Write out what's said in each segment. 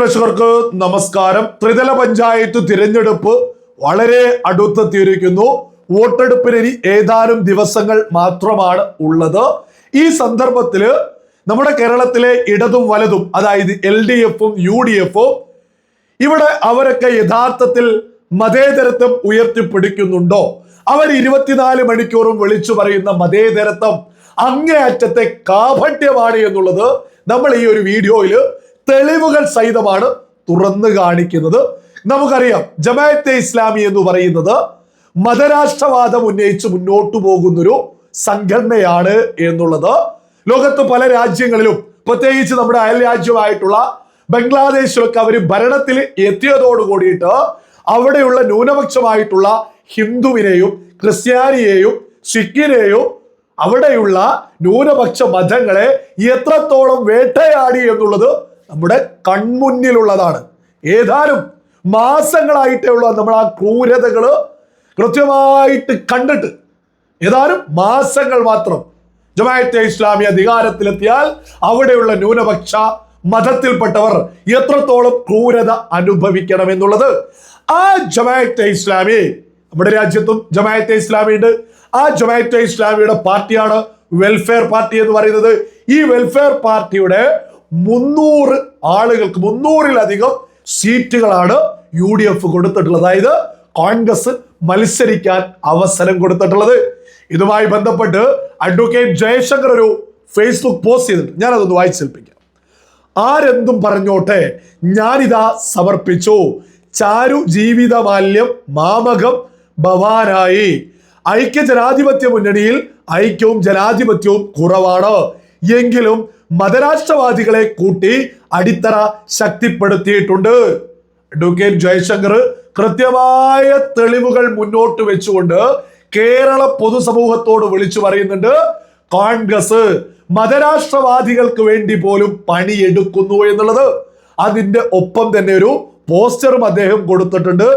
പ്രേക്ഷകർക്ക് നമസ്കാരം. ത്രിതല പഞ്ചായത്ത് തിരഞ്ഞെടുപ്പ് വളരെ അടുത്തെത്തിയിരിക്കുന്നു. വോട്ടെടുപ്പിന് ഇനി ഏതാനും ദിവസങ്ങൾ മാത്രമാണ് ഉള്ളത്. ഈ സന്ദർഭത്തില് നമ്മുടെ കേരളത്തിലെ ഇടതും വലതും, അതായത് LDFും UDFും ഇവിടെ അവരൊക്കെ യഥാർത്ഥത്തിൽ മതേതരത്വം ഉയർത്തിപ്പിടിക്കുന്നുണ്ടോ? അവർ 24 മണിക്കൂറും വിളിച്ചു പറയുന്ന മതേതരത്വം അങ്ങേയറ്റത്തെ കാപട്യമാണ് എന്നുള്ളത് നമ്മൾ ഈ ഒരു വീഡിയോയിൽ തെളിവുകൾ സഹിതമാണ് തുറന്നു കാണിക്കുന്നത്. നമുക്കറിയാം, ജമാഅത്തെ ഇസ്ലാമി എന്ന് പറയുന്നത് മതരാഷ്ട്രവാദം ഉന്നയിച്ച് മുന്നോട്ടു പോകുന്നൊരു സംഘടനയാണ് എന്നുള്ളത് ലോകത്ത് പല രാജ്യങ്ങളിലും, പ്രത്യേകിച്ച് നമ്മുടെ അയൽ രാജ്യമായിട്ടുള്ള ബംഗ്ലാദേശിലൊക്കെ അവർ ഭരണത്തിൽ എത്തിയതോട് കൂടിയിട്ട് അവിടെയുള്ള ന്യൂനപക്ഷമായിട്ടുള്ള ഹിന്ദുവിനെയും ക്രിസ്ത്യാനിയെയും സിഖിനെയും അവിടെയുള്ള ന്യൂനപക്ഷ മതങ്ങളെ എത്രത്തോളം വേട്ടയാടി എന്നുള്ളത് നമ്മുടെ കൺമുന്നിലുള്ളതാണ്. ഏതാനും മാസങ്ങളായിട്ടേ ഉള്ള നമ്മൾ ആ ക്രൂരതകള് കൃത്യമായിട്ട് കണ്ടിട്ട്, ഏതാനും മാസങ്ങൾ മാത്രം. ജമാഅത്തെ ഇസ്ലാമി അധികാരത്തിലെത്തിയാൽ അവിടെയുള്ള ന്യൂനപക്ഷ മതത്തിൽപ്പെട്ടവർ എത്രത്തോളം ക്രൂരത അനുഭവിക്കണം എന്നുള്ളത് ആ ജമാഅത്തെ ഇസ്ലാമി, നമ്മുടെ രാജ്യത്തും ജമാഅത്തെ ഇസ്ലാമി ഉണ്ട്. ആ ജമാഅത്തെ ഇസ്ലാമിയുടെ പാർട്ടിയാണ് വെൽഫെയർ പാർട്ടി എന്ന് പറയുന്നത്. ഈ വെൽഫെയർ പാർട്ടിയുടെ 300 ആളുകൾക്ക് 300-ലധികം സീറ്റുകളാണ് UDF കൊടുത്തിട്ടുള്ളത്. അതായത് കോൺഗ്രസ് മത്സരിക്കാൻ അവസരം കൊടുത്തിട്ടുള്ളത്. ഇതുമായി ബന്ധപ്പെട്ട് അഡ്വക്കേറ്റ് ജയശങ്കർ ഒരു ഫേസ്ബുക്ക് പോസ്റ്റ് ചെയ്തിട്ടുണ്ട്. ഞാനതൊന്ന് വായിച്ചേൽപ്പിക്കാം. ആരെന്തും പറഞ്ഞോട്ടെ, ഞാനിതാ സമർപ്പിച്ചു. ചാരു ജീവിതമാല്യം മാമകം ഭവാനായി. ഐക്യ ജനാധിപത്യ മുന്നണിയിൽ ഐക്യവും ജനാധിപത്യവും കുറവാണ്. എങ്കിലും മതരാഷ്ട്രവാദികളെ കൂട്ടി അടിത്തറ ശക്തിപ്പെടുത്തിയിട്ടുണ്ട്. അഡ്വക്കേറ്റ് ജയശങ്കർ കൃത്യമായ തെളിവുകൾ മുന്നോട്ട് വെച്ചുകൊണ്ട് കേരള പൊതുസമൂഹത്തോട് വിളിച്ചു പറയുന്നുണ്ട്, കോൺഗ്രസ് മതരാഷ്ട്രവാദികൾക്ക് വേണ്ടി പോലും പണിയെടുക്കുന്നു എന്നുള്ളത്. അതിന്റെ ഒപ്പം തന്നെ ഒരു പോസ്റ്ററും അദ്ദേഹം കൊടുത്തിട്ടുണ്ട്.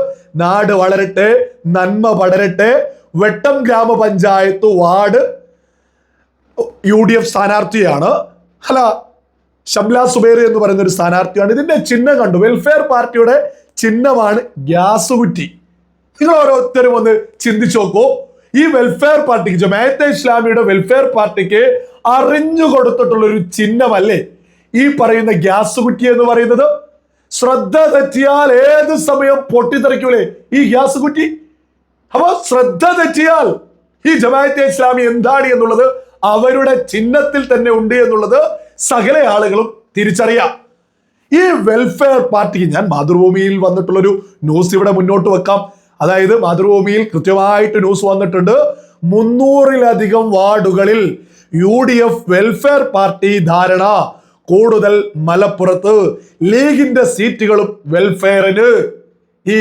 നാട് വളരട്ടെ, നന്മ പടരട്ടെ. വെട്ടം ഗ്രാമപഞ്ചായത്ത് വാർഡ് UDF സ്ഥാനാർത്ഥിയാണ്. ഷംല സുബൈർ എന്ന് പറയുന്ന ഒരു സ്ഥാനാർത്ഥിയാണ്. ഇതിന്റെ ചിഹ്നം കണ്ടു, വെൽഫെയർ പാർട്ടിയുടെ ചിഹ്നമാണ് ഗ്യാസ് കുറ്റി. നിങ്ങൾ ഓരോരുത്തരും ഒന്ന് ചിന്തിച്ചു നോക്കൂ. ഈ വെൽഫെയർ പാർട്ടിക്ക്, ജമാഅത്തെ ഇസ്ലാമിയുടെ വെൽഫെയർ പാർട്ടിക്ക് അറിഞ്ഞു കൊടുത്തിട്ടുള്ള ഒരു ചിഹ്നമല്ലേ ഈ പറയുന്ന ഗ്യാസ് കുറ്റി എന്ന് പറയുന്നത്? ശ്രദ്ധ തെറ്റിയാൽ ഏത് സമയം പൊട്ടിത്തെറിക്കൂലേ ഈ ഗ്യാസ് കുറ്റി? അപ്പൊ ശ്രദ്ധ തെറ്റിയാൽ ഈ ജമാഅത്തെ ഇസ്ലാമി എന്താണ് എന്നുള്ളത് അവരുടെ ചിഹ്നത്തിൽ തന്നെ ഉണ്ട് എന്നുള്ളത് സകല ആളുകളും തിരിച്ചറിയാം. ഈ വെൽഫെയർ പാർട്ടിക്ക് ഞാൻ മാതൃഭൂമിയിൽ വന്നിട്ടുള്ളൊരു ന്യൂസ് ഇവിടെ മുന്നോട്ട് വെക്കാം. അതായത് മാതൃഭൂമിയിൽ കൃത്യമായിട്ട് ന്യൂസ് വന്നിട്ടുണ്ട്. 300-ലധികം വാർഡുകളിൽ UDF വെൽഫെയർ പാർട്ടി ധാരണ. കൂടുതൽ മലപ്പുറത്ത്. ലീഗിന്റെ സീറ്റുകളും വെൽഫെയറിന്. ഈ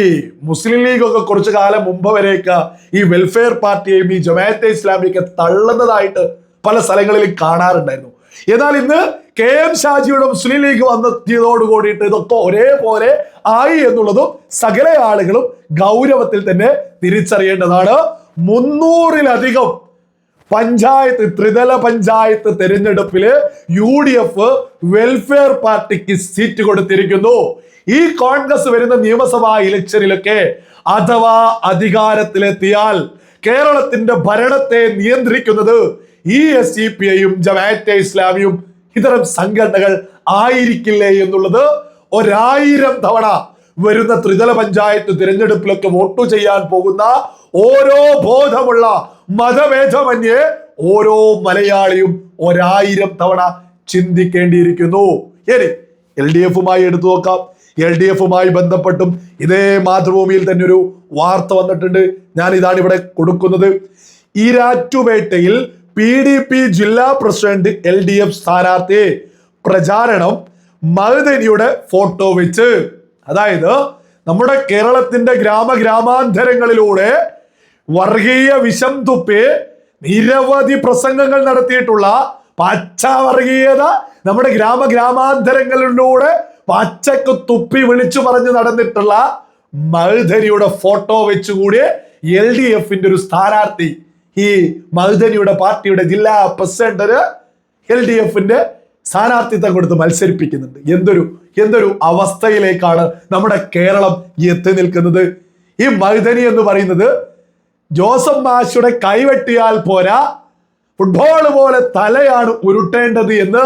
മുസ്ലിം ലീഗൊക്കെ കുറച്ചു കാലം മുമ്പ് വരെയൊക്കെ ഈ വെൽഫെയർ പാർട്ടിയെയും ഈ ജമാഅത്തെ ഇസ്ലാമിയൊക്കെ തള്ളുന്നതായിട്ട് പല സ്ഥലങ്ങളിലും കാണാറുണ്ടായിരുന്നു. എന്നാൽ ഇന്ന് KM ഷാജിയുടെ മുസ്ലിം ലീഗ് വന്നെത്തിയതോട് കൂടിയിട്ട് ഇതൊക്കെ ഒരേപോലെ ആയി എന്നുള്ളതും സകല ആളുകളും ഗൗരവത്തിൽ തന്നെ തിരിച്ചറിയേണ്ടതാണ്. 300-ലധികം പഞ്ചായത്ത്, ത്രിതല പഞ്ചായത്ത് തെരഞ്ഞെടുപ്പില് UDF വെൽഫെയർ പാർട്ടിക്ക് സീറ്റ് കൊടുത്തിരിക്കുന്നു. ഈ കോൺഗ്രസ് വരുന്ന നിയമസഭാ ഇലക്ഷനിലൊക്കെ അഥവാ അധികാരത്തിലെത്തിയാൽ കേരളത്തിന്റെ ഭരണത്തെ നിയന്ത്രിക്കുന്നത് ഈ SDPIയും ജമാഅത്തെ ഇസ്ലാമിയും ഇത്തരം സംഘടനകൾ ആയിരിക്കില്ലേ എന്നുള്ളത് 1000 തവണ വരുന്ന ത്രിതല പഞ്ചായത്ത് തിരഞ്ഞെടുപ്പിലൊക്കെ വോട്ട് ചെയ്യാൻ പോകുന്ന ഓരോ ബോധമുള്ള മതഭേദമന്യേ ഓരോ മലയാളിയും 1000 തവണ ചിന്തിക്കേണ്ടിയിരിക്കുന്നു. ഇനി LDFുമായി എടുത്തു നോക്കാം. LDFുമായി ബന്ധപ്പെട്ടും ഇതേ മാതൃഭൂമിയിൽ തന്നെ ഒരു വാർത്ത വന്നിട്ടുണ്ട്. ഞാൻ ഇതാണ് ഇവിടെ കൊടുക്കുന്നത്. ഈരാറ്റുപേട്ടയിൽ PDP ജില്ലാ പ്രസിഡന്റ് LDF സ്ഥാനാർത്ഥി പ്രചാരണം മഹദനിയുടെ ഫോട്ടോ വെച്ച്. അതായത് നമ്മുടെ കേരളത്തിന്റെ ഗ്രാമാന്തരങ്ങളിലൂടെ വർഗീയ വിഷം തുപ്പി നിരവധി പ്രസംഗങ്ങൾ നടത്തിയിട്ടുള്ള പച്ച വർഗീയത നമ്മുടെ ഗ്രാമാന്തരങ്ങളിലൂടെ പച്ചക്ക് തുപ്പി വിളിച്ചു പറഞ്ഞു നടന്നിട്ടുള്ള മഹദനിയുടെ ഫോട്ടോ വെച്ചുകൂടി LDFന്റെ ഒരു സ്ഥാനാർത്ഥി, ഈ മഹദനിയുടെ പാർട്ടിയുടെ ജില്ലാ പ്രസിഡന്റ് LDFന്റെ സ്ഥാനാർത്ഥിത്വം കൊടുത്ത് മത്സരിപ്പിക്കുന്നുണ്ട്. എന്തൊരു അവസ്ഥയിലേക്കാണ് നമ്മുടെ കേരളം എത്തി നിൽക്കുന്നത്. ഈ മഅ്ദനി എന്ന് പറയുന്നത് ജോസഫ് മാഷുടെ കൈവെട്ടിയാൽ പോരാ, ഫുട്ബോൾ പോലെ തലയാണ് ഉരുട്ടേണ്ടത് എന്ന്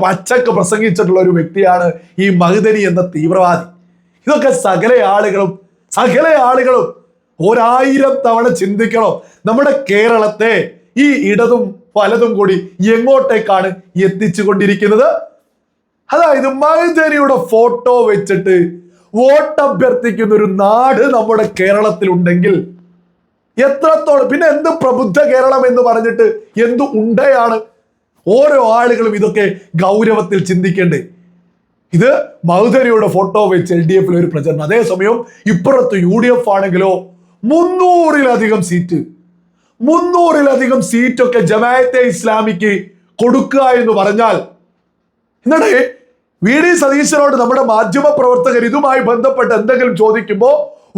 പച്ചക്ക് പ്രസംഗിച്ചിട്ടുള്ള ഒരു വ്യക്തിയാണ് ഈ മഅ്ദനി എന്ന തീവ്രവാദി. ഇതൊക്കെ സകല ആളുകളും 1000 തവണ ചിന്തിക്കണം. നമ്മുടെ കേരളത്തെ ഈ ഇടതും വലതും കൂടി എങ്ങോട്ടേക്കാണ് എത്തിച്ചു കൊണ്ടിരിക്കുന്നത്? അതായത് മഅ്ദനിയുടെ ഫോട്ടോ വെച്ചിട്ട് വോട്ട് അഭ്യർത്ഥിക്കുന്ന ഒരു നാട് നമ്മുടെ കേരളത്തിൽ ഉണ്ടെങ്കിൽ എത്രത്തോളം, പിന്നെ എന്ത് പ്രബുദ്ധ കേരളം എന്ന് പറഞ്ഞിട്ട് എന്ത് ഉണ്ടയാണ്? ഓരോ ആളുകളും ഇതൊക്കെ ഗൗരവത്തിൽ ചിന്തിക്കേണ്ടേ. ഇത് മഅ്ദനിയുടെ ഫോട്ടോ വെച്ച് LDF ഒരു പ്രചരണം. അതേസമയം ഇപ്പുറത്ത് UDF ആണെങ്കിലോ 300-ലധികം സീറ്റൊക്കെ ജമാഅത്തെ ഇസ്ലാമിക്ക് കൊടുക്കുക എന്ന് പറഞ്ഞാൽ, എന്നിട്ട് VD സതീശനോട് നമ്മുടെ മാധ്യമ പ്രവർത്തകർ ഇതുമായി ബന്ധപ്പെട്ട് എന്തെങ്കിലും ചോദിക്കുമ്പോ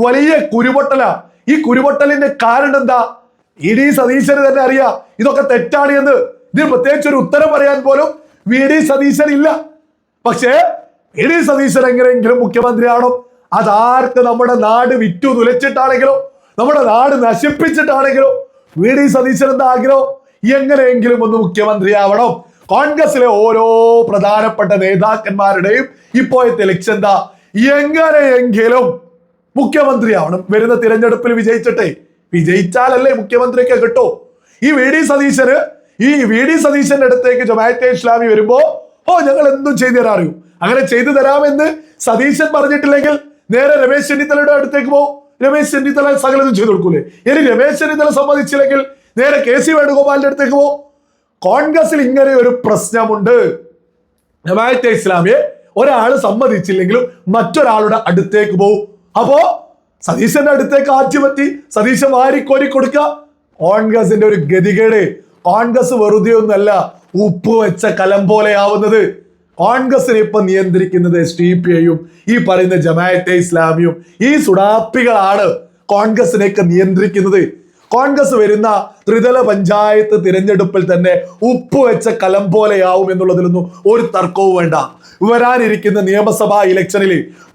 വലിയ കുരുപൊട്ടല. ഈ കുരുപൊട്ടലിന്റെ കാരണം എന്താ? VD സതീശന് തന്നെ അറിയാം ഇതൊക്കെ തെറ്റാണ് എന്ന്. ഇതിന് പ്രത്യേകിച്ച് ഒരു ഉത്തരം പറയാൻ പോലും VD സതീശൻ ഇല്ല. പക്ഷേ VD സതീശൻ എങ്ങനെയെങ്കിലും മുഖ്യമന്ത്രിയാണോ? അതാർക്ക് നമ്മുടെ നാട് വിറ്റു തുലച്ചിട്ടാണെങ്കിലോ, നമ്മുടെ നാട് നശിപ്പിച്ചിട്ടാണെങ്കിലോ VD സതീശൻ എന്താ ആഗ്രഹം? എങ്ങനെയെങ്കിലും ഒന്ന് മുഖ്യമന്ത്രിയാവണം. കോൺഗ്രസിലെ ഓരോ പ്രധാനപ്പെട്ട നേതാക്കന്മാരുടെയും ഇപ്പോഴത്തെ ലക്ഷ്യം എന്താ? എങ്ങനെയെങ്കിലും മുഖ്യമന്ത്രിയാവണം. വരുന്ന തിരഞ്ഞെടുപ്പിൽ വിജയിച്ചാലല്ലേ മുഖ്യമന്ത്രിയൊക്കെ കിട്ടൂ. ഈ VD സതീശന്റെ അടുത്തേക്ക് ജമാഅത്തെ ഇസ്ലാമി വരുമ്പോ ഞങ്ങൾ എന്തും ചെയ്തു തരാൻ അറിയൂ, അങ്ങനെ ചെയ്തു തരാമെന്ന് സതീശൻ പറഞ്ഞിട്ടില്ലെങ്കിൽ നേരെ രമേശ് ചെന്നിത്തലയുടെ അടുത്തേക്ക് പോകും. രമേശ് ചെന്നിത്തല സകലതും ചെയ്തു കൊടുക്കൂലേ? ഇനി രമേശ് ചെന്നിത്തല സമ്മതിച്ചില്ലെങ്കിൽ നേരെ KC വേണുഗോപാലിന്റെ അടുത്തേക്ക് പോകും. കോൺഗ്രസിൽ ഇങ്ങനെ ഒരു പ്രശ്നമുണ്ട്. ജമാഅത്തെ ഇസ്ലാമിയെ ഒരാൾ സമ്മതിച്ചില്ലെങ്കിലും മറ്റൊരാളുടെ അടുത്തേക്ക് പോകും. അപ്പോ സതീശന്റെ അടുത്തേക്ക് ആറ്റുപറ്റി സതീശൻ വാരിക്കോരി കൊടുക്കുക. കോൺഗ്രസിന്റെ ഒരു ഗതികേട്. കോൺഗ്രസ് വെറുതെ ഒന്നല്ല ഉപ്പ് വെച്ച കലം പോലെയാവുന്നത്. കോൺഗ്രസിനെ ഇപ്പൊ നിയന്ത്രിക്കുന്നത് SDPIയും ഈ പറയുന്ന ജമാഅത്തെ ഇസ്ലാമിയും ഈ സുഡാപ്പികളാണ് കോൺഗ്രസിനെയൊക്കെ നിയന്ത്രിക്കുന്നത്. കോൺഗ്രസ് വരുന്ന ത്രിതല പഞ്ചായത്ത് തിരഞ്ഞെടുപ്പിൽ തന്നെ ഉപ്പ് വെച്ച കലം പോലെയാവും എന്നുള്ളതിലൊന്നും ഒരു തർക്കവും വേണ്ട. വരാനിരിക്കുന്ന നിയമസഭാ ഇലക്ഷനിൽ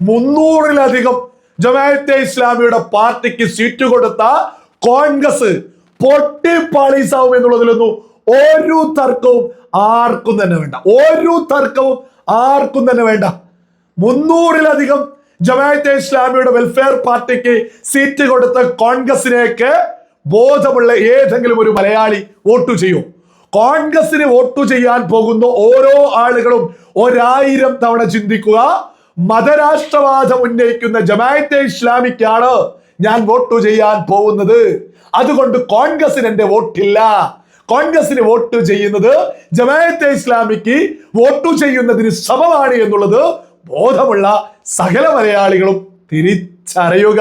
300-ലധികം ജമാഅത്തെ ഇസ്ലാമിയുടെ പാർട്ടിക്ക് സീറ്റ് കൊടുത്ത കോൺഗ്രസ് പൊട്ടിപ്പാളീസാവും എന്നുള്ളതിലൊന്നും ഒരു തർക്കവും ആർക്കും തന്നെ വേണ്ട. 300-ലധികം ജമാഅത്തെ ഇസ്ലാമിയുടെ വെൽഫെയർ പാർട്ടിക്ക് സീറ്റ് കൊടുത്ത കോൺഗ്രസിനേക്ക് ബോധമുള്ള ഏതെങ്കിലും ഒരു മലയാളി വോട്ട് ചെയ്യും? കോൺഗ്രസിന് വോട്ട് ചെയ്യാൻ പോകുന്ന ഓരോ ആളുകളും 1000 തവണ ചിന്തിക്കുക. മതരാഷ്ട്രവാദം ഉന്നയിക്കുന്ന ജമാഅത്തെ ഇസ്ലാമിക്കാണ് ഞാൻ വോട്ട് ചെയ്യാൻ പോകുന്നത്, അതുകൊണ്ട് കോൺഗ്രസിന് എന്റെ വോട്ടില്ല. കോൺഗ്രസിന് വോട്ട് ചെയ്യുന്നത് ജമാഅത്തെ ഇസ്ലാമിക്ക് വോട്ട് ചെയ്യുന്നതിന് സമമാണ് എന്നുള്ളത് ബോധമുള്ള സകല മലയാളികളും തിരിച്ചറിയുക.